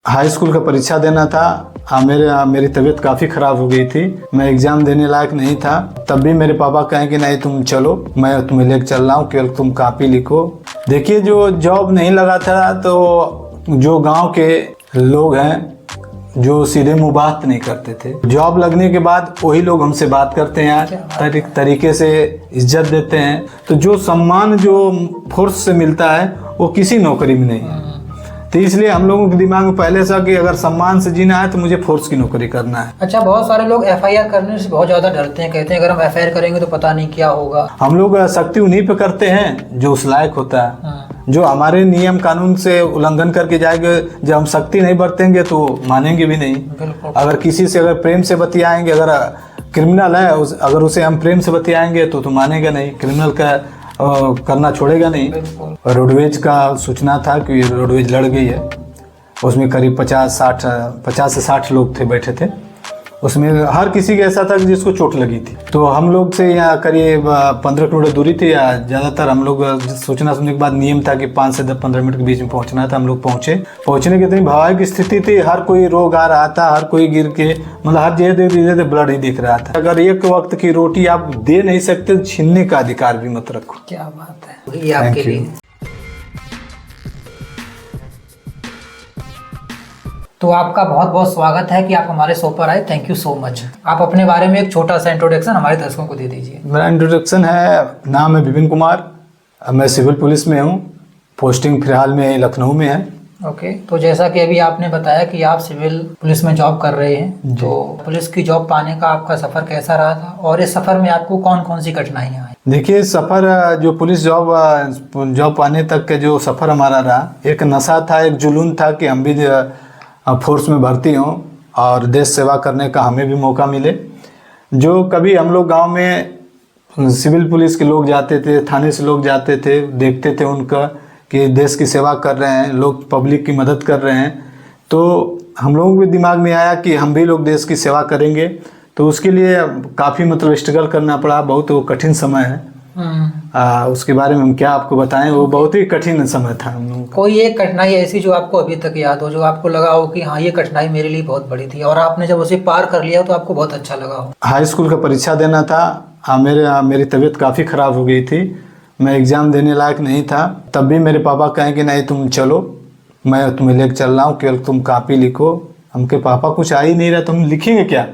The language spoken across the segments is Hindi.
हाई स्कूल का परीक्षा देना था। मेरी तबीयत काफ़ी ख़राब हो गई थी, मैं एग्ज़ाम देने लायक नहीं था। तब भी मेरे पापा कहें कि नहीं तुम चलो, मैं तुम्हें लेकर चल रहा हूँ, केवल तुम कॉपी लिखो। देखिए, जो जॉब नहीं लगा था तो जो गांव के लोग हैं जो सीधे मुँह बात नहीं करते थे, जॉब लगने के बाद वही लोग हमसे बात करते हैं, तरीके से इज्जत देते हैं। तो जो सम्मान जो फोर्स से मिलता है वो किसी नौकरी में नहीं है। तो इसलिए हम लोगों के दिमाग में पहले से कि अगर सम्मान से जीना है तो मुझे फोर्स की नौकरी करना है। अच्छा, बहुत सारे लोग एफआईआर करने से बहुत ज़्यादा डरते हैं, कहते हैं अगर हम एफआईआर करेंगे तो पता नहीं क्या होगा। हम लोग सख्ती उन्हीं पे करते हैं जो उस लायक होता है, जो हमारे नियम कानून से उल्लंघन करके जाएंगे। जब हम सख्ती नहीं बरतेंगे तो मानेंगे भी नहीं। अगर किसी से अगर प्रेम से बतियाएंगे, अगर क्रिमिनल है अगर उसे हम प्रेम से बतियाएंगे तो मानेगा नहीं, क्रिमिनल का करना छोड़ेगा नहीं। रोडवेज का सूचना था कि रोडवेज लड़ गई है, उसमें करीब 50 से 60 लोग थे बैठे थे। उसमें हर किसी के ऐसा था कि जिसको चोट लगी थी। तो हम लोग से यहाँ करीब 15 किलोमीटर दूरी थी। या ज़्यादातर हम लोग सूचना सुनने के बाद नियम था कि 5 से 15 मिनट के बीच में पहुँचना था। हम लोग पहुँचने की इतनी भयावह स्थिति थी, हर कोई रोग आ रहा था, हर कोई गिर के मतलब हर जगह ब्लड ही दिख रहा था। अगर एक वक्त की रोटी आप दे नहीं सकते तो छीनने का अधिकार भी मत रखो। क्या बात है, ये आपके लिए। तो आपका बहुत बहुत स्वागत है कि आप हमारे शो पर आए। Thank you so much. आप अपने बारे में एक छोटा सा इंट्रोडक्शन हमारे दर्शकों को दे दीजिए। मेरा इंट्रोडक्शन है, नाम है विपिन कुमार, मैं सिविल पुलिस में हूँ, पोस्टिंग फिलहाल में लखनऊ में है। ओके, तो जैसा कि अभी आपने बताया कि आप सिविल पुलिस में जॉब कर रहे हैं, तो पुलिस की जॉब पाने का आपका सफ़र कैसा रहा था और इस सफ़र में आपको कौन कौन सी कठिनाइयाँ आई? देखिए, सफ़र जो पुलिस जॉब पाने तक के जो सफ़र हमारा रहा, एक नशा था, एक जुनून था कि हम भी फोर्स में भर्ती हों और देश सेवा करने का हमें भी मौका मिले। जो कभी हम लोग गांव में सिविल पुलिस के लोग जाते थे, थाने से लोग जाते थे, देखते थे उनका कि देश की सेवा कर रहे हैं, लोग पब्लिक की मदद कर रहे हैं, तो हम लोगों के दिमाग में आया कि हम भी लोग देश की सेवा करेंगे। तो उसके लिए काफ़ी मतलब स्ट्रगल करना पड़ा, बहुत वो कठिन समय है। उसके बारे में हम क्या आपको बताएं, वो बहुत ही कठिन समय था हम लोगों का। कोई एक कठिनाई ऐसी जो आपको अभी तक याद हो, जो आपको लगा हो कि हाँ ये कठिनाई मेरे लिए बहुत बड़ी थी और आपने जब उसे पार कर लिया तो आपको बहुत अच्छा लगा हो? हाई स्कूल का परीक्षा देना था। मेरी तबीयत काफ़ी ख़राब हो गई थी, मैं एग्ज़ाम देने लायक नहीं था। तब भी मेरे पापा कहें कि नहीं तुम चलो, मैं तुम्हें लेकर चल रहा हूँ, केवल तुम कॉपी लिखो। हमके पापा कुछ आ ही नहीं रहा, तुम लिखेंगे क्या?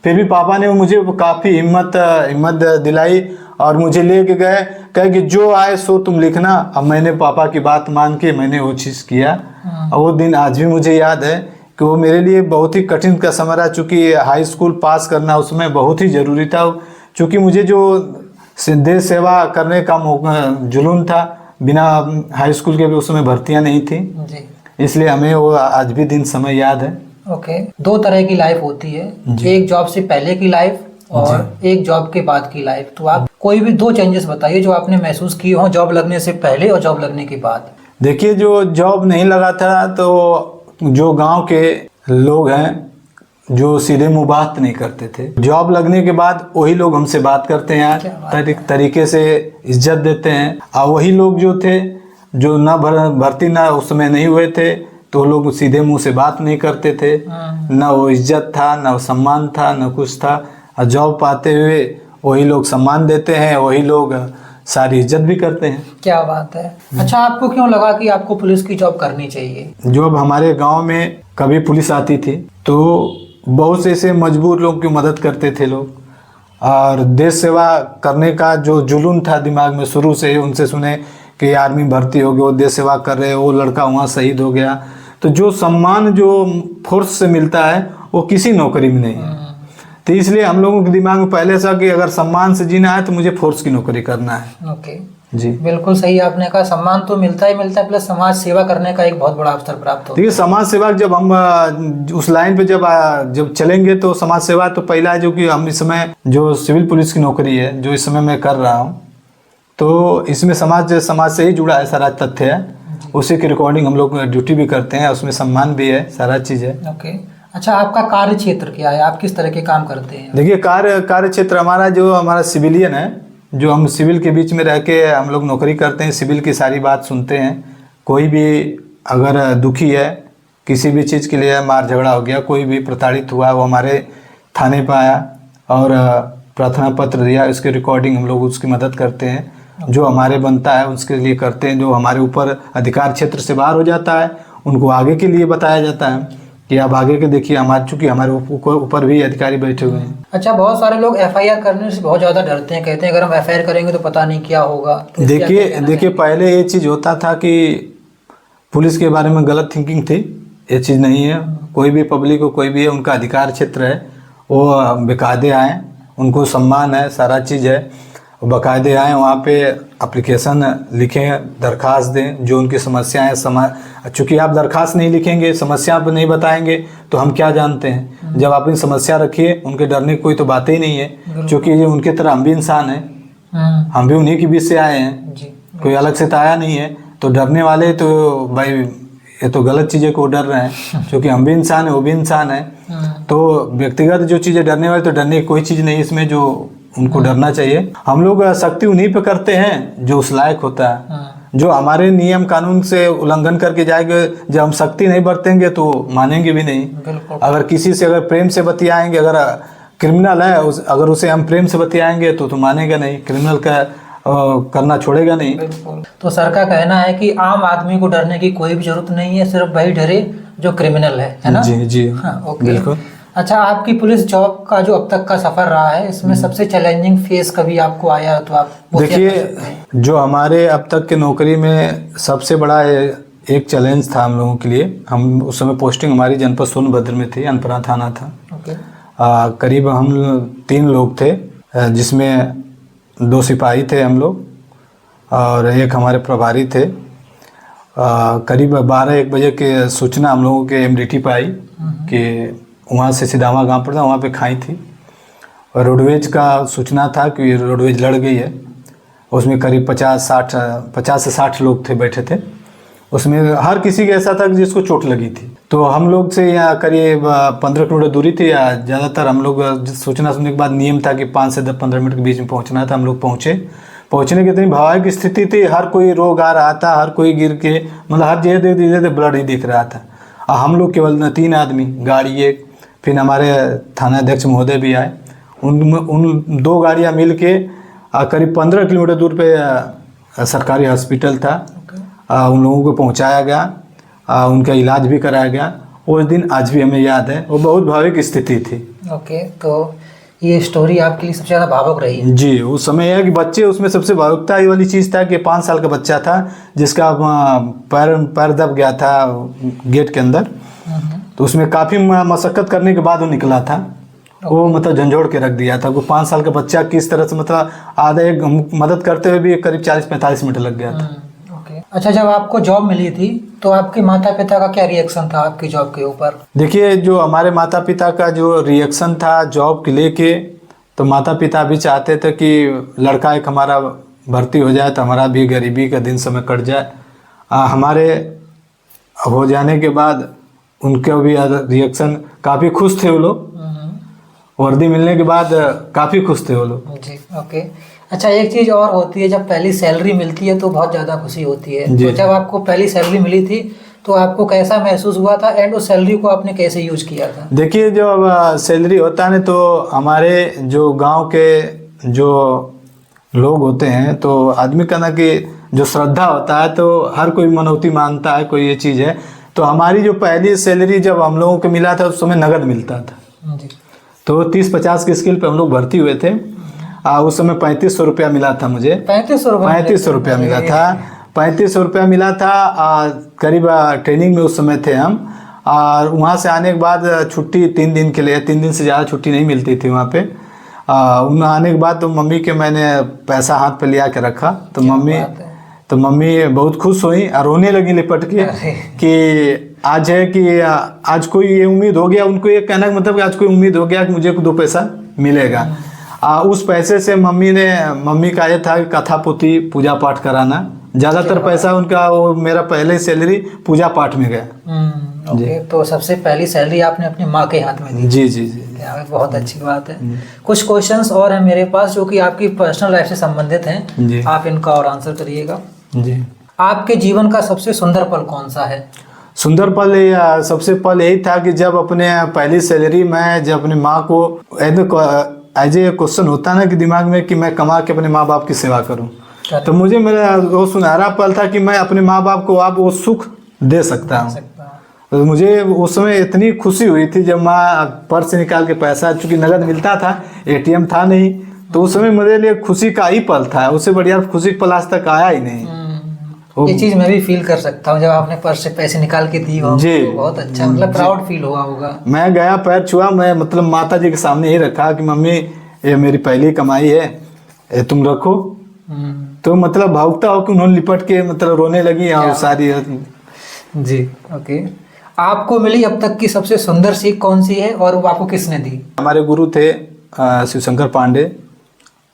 फिर भी पापा ने मुझे काफ़ी हिम्मत दिलाई और मुझे ले के गए, कहे कि जो आए सो तुम लिखना। अब मैंने पापा की बात मान के मैंने वो चीज़ किया और वो दिन आज भी मुझे याद है कि वो मेरे लिए बहुत ही कठिन का समय रहा। चूँकि हाई स्कूल पास करना उसमें बहुत ही ज़रूरी था, चूँकि मुझे जो देश सेवा करने का जुनून था, बिना हाई स्कूल के भी उसमें भर्तियाँ नहीं थी, इसलिए हमें वो आज भी दिन समय याद है। ओके, दो तरह की लाइफ होती है, एक जॉब से पहले की लाइफ और एक जॉब के बाद की लाइफ। तो आप कोई भी दो चेंजेस बताइए जो आपने महसूस किए हो जॉब लगने से पहले और जॉब लगने के बाद। देखिए, जो जॉब नहीं लगा था तो जो गांव के लोग हैं जो सीधे मुँह बात नहीं करते थे, जॉब लगने के बाद वही लोग हमसे बात करते हैं, तरीके से इज्जत देते हैं। और वही लोग जो थे जो ना भर्ती ना उस समय नहीं हुए थे, तो लोग सीधे मुंह से बात नहीं करते थे, ना वो इज्जत था, ना वो सम्मान था, ना कुछ था। और जॉब पाते हुए वही लोग सम्मान देते हैं, वही लोग सारी इज्जत भी करते हैं। क्या बात है। अच्छा, आपको क्यों लगा कि आपको पुलिस की जॉब करनी चाहिए? जब हमारे गांव में कभी पुलिस आती थी तो बहुत से ऐसे मजबूर लोग की मदद करते थे लोग, और देश सेवा करने का जो जुनून था दिमाग में शुरू से ही, उनसे सुने कि आर्मी भर्ती हो गया, वो देश सेवा कर रहे, वो लड़का वहाँ शहीद हो गया। तो जो सम्मान जो फोर्स से मिलता है वो किसी नौकरी में नहीं है। तो इसलिए हम लोगों के दिमाग में पहले से कि अगर सम्मान से जीना है तो मुझे फोर्स की नौकरी करना है। ओके जी, बिल्कुल सही आपने कहा। सम्मान तो मिलता ही मिलता है, प्लस समाज सेवा करने का एक बहुत बड़ा अवसर प्राप्त होता है। देखिए, समाज सेवा जब हम उस लाइन पे जब चलेंगे तो समाज सेवा तो पहला है, जो कि हम इस समय जो सिविल पुलिस की नौकरी है जो इस समय मैं कर रहा हूँ, तो इसमें समाज से ही जुड़ा है, सारा तथ्य है। उसी की रिकॉर्डिंग हम लोग ड्यूटी भी करते हैं, उसमें सम्मान भी है, सारा चीज़ है। ओके, अच्छा, आपका कार्य क्षेत्र क्या है? आप किस तरह के काम करते हैं? देखिए, कार्य क्षेत्र हमारा सिविलियन है, जो हम सिविल के बीच में रह के हम लोग नौकरी करते हैं, सिविल की सारी बात सुनते हैं। कोई भी अगर दुखी है किसी भी चीज़ के लिए मार झगड़ा हो गया, कोई भी प्रताड़ित हुआ, वो हमारे थाने पर आया और प्रार्थना पत्र दिया, उसकी रिकॉर्डिंग हम लोग उसकी मदद करते हैं, जो हमारे बनता है उसके लिए करते हैं। जो हमारे ऊपर अधिकार क्षेत्र से बाहर हो जाता है उनको आगे के लिए बताया जाता है कि आप आगे के देखिए, चूँकि हमारे ऊपर भी अधिकारी बैठे हुए हैं। अच्छा, बहुत सारे लोग FIR करने से बहुत ज़्यादा डरते हैं, कहते हैं अगर हम FIR करेंगे तो पता नहीं क्या होगा। तो देखिए पहले ये चीज़ होता था कि पुलिस के बारे में गलत थिंकिंग थी, ये चीज़ नहीं है। कोई भी पब्लिक को, कोई भी है, उनका अधिकार क्षेत्र है, वो बेकायदे आएँ, उनको सम्मान है, सारा चीज़ है, बाकायदे आएँ वहाँ पे एप्लीकेशन लिखें, दरख्वास्त दें, जो उनकी समस्याएं हैं। चूँकि आप दरख्वास्त नहीं लिखेंगे, समस्या आप नहीं बताएंगे तो हम क्या जानते हैं। जब आप अपनी समस्या रखिए, उनके डरने की कोई तो बात ही नहीं है, क्योंकि ये उनके तरह हम भी इंसान हैं, हम भी उन्हीं के बीच से आए हैं, कोई अलग से तो आया नहीं है। तो डरने वाले तो भाई ये तो गलत चीज़ें को डर रहे हैं, क्योंकि हम भी इंसान हैं, वो भी इंसान है। तो व्यक्तिगत जो चीज़ें डरने वाले, तो डरने की कोई चीज़ नहीं इसमें जो उनको डरना चाहिए। हम लोग सख्ती उन्हीं पे करते हैं जो उस लायक होता है, जो हमारे नियम कानून से उल्लंघन करके जाएंगे। जब हम सख्ती नहीं बरतेंगे तो मानेंगे भी नहीं। अगर किसी से अगर प्रेम से बतियाएंगे, अगर क्रिमिनल है अगर उसे हम प्रेम से बतियाएंगे तो मानेगा नहीं, क्रिमिनल का करना छोड़ेगा नहीं। तो सर का कहना है कि आम आदमी को डरने की कोई भी जरूरत नहीं है, सिर्फ वही डरे जो क्रिमिनल है ना? जी हाँ, ओके। बिल्कुल। अच्छा, आपकी पुलिस जॉब का जो अब तक का सफर रहा है, इसमें सबसे चैलेंजिंग फेस कभी आपको आया तो आप देखिए, जो हमारे अब तक के नौकरी में सबसे बड़ा एक चैलेंज था हम लोगों के लिए, हम उस समय पोस्टिंग हमारी जनपद सोनभद्र में थी, अनपरा थाना था। करीब हम 3 लोग थे, जिसमें 2 सिपाही थे हम लोग और एक हमारे प्रभारी थे। करीब 12-1 बजे के सूचना हम लोगों के MDT पर आई कि वहाँ से सिदामा गांव पड़ता, वहाँ पे खाई थी और रोडवेज का सूचना था कि रोडवेज लड़ गई है। उसमें करीब 50 से 60 लोग थे, बैठे थे। उसमें हर किसी के ऐसा था कि जिसको चोट लगी थी। तो हम लोग से यहाँ करीब 15 किलोमीटर दूरी थी, या ज़्यादातर हम लोग सूचना सुनने के बाद नियम था कि 5 से 15 मिनट के बीच में पहुँचना था। हम लोग पहुँचने की इतनी भयावह स्थिति थी, हर कोई रोग आ रहा था, हर कोई गिर के, मतलब हर जगह ब्लड ही दिख रहा था। हम लोग केवल 3 आदमी, गाड़ी एक, फिर हमारे थाना अध्यक्ष महोदय भी आए। उन 2 गाड़ियाँ मिल के करीब 15 किलोमीटर दूर पे सरकारी हॉस्पिटल था, उन लोगों को पहुंचाया गया, उनका इलाज भी कराया गया। उस दिन आज भी हमें याद है, वो बहुत भावुक स्थिति थी। ओके, तो ये स्टोरी आपके लिए सबसे ज़्यादा भावुक रही है? जी, उस समय है कि बच्चे, उसमें सबसे भावुकता ये वाली चीज़ था कि 5 साल का बच्चा था जिसका पैर दब गया था गेट के अंदर। तो उसमें काफ़ी मशक्क़त करने के बाद वो निकला था। वो मतलब झंझोड़ के रख दिया था। वो 5 साल का बच्चा किस तरह से, मतलब आधा एक मदद करते हुए भी करीब 40-45 मिनट लग गया था। अच्छा, जब आपको जॉब मिली थी तो आपके माता पिता का क्या रिएक्शन था आपकी जॉब के ऊपर? देखिए, जो हमारे माता पिता का जो रिएक्शन था जॉब के लेके, तो माता पिता भी चाहते थे कि लड़का एक हमारा भर्ती हो जाए तो हमारा भी गरीबी का दिन समय कट जाए। हमारे हो जाने के बाद उनके भी रिएक्शन, काफ़ी खुश थे वो लोग। वर्दी मिलने के बाद काफ़ी खुश थे वो लोग। जी, ओके। अच्छा, एक चीज़ और होती है, जब पहली सैलरी मिलती है तो बहुत ज़्यादा खुशी होती है। तो जब आपको पहली सैलरी मिली थी तो आपको कैसा महसूस हुआ था, एंड उस सैलरी को आपने कैसे यूज किया था? देखिए, जब सैलरी होता है तो हमारे जो गांव के जो लोग होते हैं, तो आदमी का ना कि जो श्रद्धा होता है, तो हर कोई मनौती मानता है, कोई ये चीज़ है। तो हमारी जो पहली सैलरी जब हम लोगों को मिला था, उस समय नगद मिलता था। तो 30-50 की स्किल पे हम लोग भर्ती हुए थे। उस समय 3500 रुपया मिला था मुझे। 3500 रुपया मिला था। 3500 रुपया मिला था। करीब ट्रेनिंग में उस समय थे हम, और वहाँ से आने के बाद छुट्टी 3 दिन के लिए, 3 दिन से ज़्यादा छुट्टी नहीं मिलती थी वहाँ पे। उन आने के बाद तो मम्मी के मैंने पैसा हाथ पे लिया के रखा, तो मम्मी बहुत खुश हुई और रोने लगी लिपट के कि आज है कि आज कोई ये उम्मीद हो गया, उनको ये कहना मतलब कि आज कोई उम्मीद हो गया कि मुझे 2 पैसा मिलेगा। उस पैसे से मम्मी का ये था कि कथा पुथी पूजा पाठ कराना। ज़्यादातर पैसा उनका, वो मेरा पहले सैलरी पूजा पाठ में गया। ओके, तो सबसे पहली सैलरी आपने अपनी माँ के हाथ में दी? जी जी जी, बहुत अच्छी बात है। कुछ क्वेश्चंस और हैं मेरे पास जो कि आपकी पर्सनल लाइफ से संबंधित हैं, आप इनका और आंसर करिएगा। जी। आपके जीवन का सबसे सुंदर पल कौन सा है? सुंदर पल या सबसे पल यही था कि जब अपने पहली सैलरी में जब अपनी माँ को एज ए क्वेश्चन होता ना कि दिमाग में कि मैं कमा के अपने माँ बाप की सेवा करूं, तो मुझे मेरा वो सुनहरा पल था कि मैं अपने माँ बाप को आप वो सुख दे सकता हूँ। तो मुझे उस समय इतनी खुशी हुई थी जब माँ पर्स से निकाल के पैसा, चूँकि नगद मिलता था, ATM था नहीं, तो उस समय मेरे लिए खुशी का ही पल था। उससे बढ़िया खुशी का पल आज तक आया ही नहीं। ये चीज मैं भी फील कर सकता हूँ, जब आपने पर्स से पैसे निकाल के दी हो जी, तो बहुत अच्छा, मतलब प्राउड फील हुआ होगा। मैं गया, पैर छुआ, मैं मतलब माता जी के सामने ही रखा कि मम्मी ये मेरी पहली कमाई है, ये तुम रखो। तो मतलब भावुकता हो कि उन्होंने लिपट के मतलब रोने लगी और सारी। जी, ओके। आपको मिली अब तक की सबसे सुंदर सीख कौन सी है और वो आपको किसने दी? हमारे गुरु थे शिवशंकर पांडे,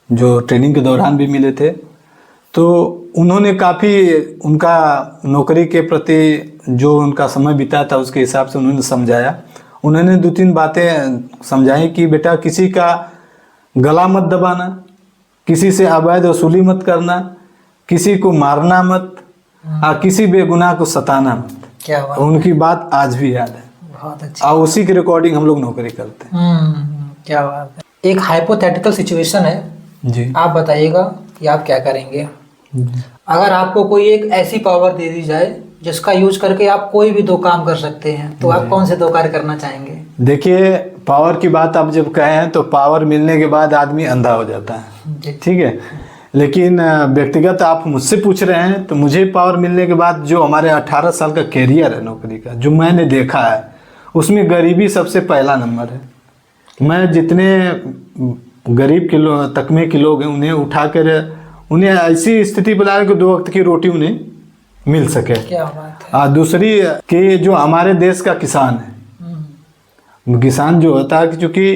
जो ट्रेनिंग के दौरान भी मिले थे। तो उन्होंने काफ़ी उनका नौकरी के प्रति जो उनका समय बिता था उसके हिसाब से उन्होंने समझाया। उन्होंने 2-3 बातें समझाई कि बेटा किसी का गला मत दबाना, किसी से अवैध वसूली मत करना, किसी को मारना मत, और किसी बेगुनाह को सताना मत। क्या बात, उनकी बात आज भी याद है। बहुत अच्छी। और उसी की रिकॉर्डिंग हम लोग नौकरी करते हैं। क्या बात है। एक हाइपोथेटिकल सिचुएशन है जी, आप बताइएगा कि आप क्या करेंगे अगर आपको कोई एक ऐसी पावर दे दी जाए जिसका यूज करके आप कोई भी 2 काम कर सकते हैं, तो आप कौन से 2 कार्य करना चाहेंगे? देखिए पावर की बात आप जब कहें तो पावर मिलने के बाद आदमी अंधा हो जाता है, ठीक है। लेकिन व्यक्तिगत आप मुझसे पूछ रहे हैं तो मुझे पावर मिलने के बाद जो हमारे 18 साल का कैरियर है नौकरी का, जो मैंने देखा है, उसमें गरीबी सबसे पहला नंबर है। मैं जितने गरीब के तकमे के लोग हैं उन्हें उठाकर उन्हें ऐसी स्थिति बना रहे कि 2 वक्त की रोटी उन्हें मिल सके। क्या बात है। दूसरी कि जो हमारे देश का किसान है, किसान जो होता है, क्योंकि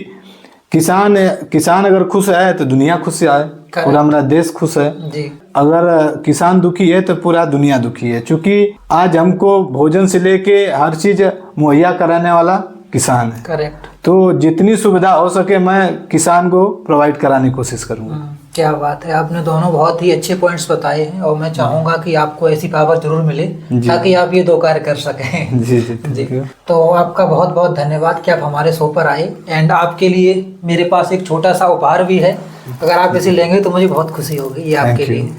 किसान अगर खुश है तो दुनिया खुश है, पूरा हमारा देश खुश है जी। अगर किसान दुखी है तो पूरा दुनिया दुखी है, क्योंकि आज हमको भोजन से लेके हर चीज मुहैया कराने वाला किसान है। करेक्ट। तो जितनी सुविधा हो सके मैं किसान को प्रोवाइड कराने की कोशिश करूंगा। क्या बात है, आपने दोनों बहुत ही अच्छे पॉइंट्स बताए हैं और मैं चाहूंगा कि आपको ऐसी पावर जरूर मिले ताकि आप ये 2 कार्य कर सकें। जी जी जी। तो आपका बहुत बहुत धन्यवाद कि आप हमारे शो पर आए। एंड आपके लिए मेरे पास एक छोटा सा उपहार भी है, अगर आप इसे लेंगे तो मुझे बहुत खुशी होगी। ये आपके लिए।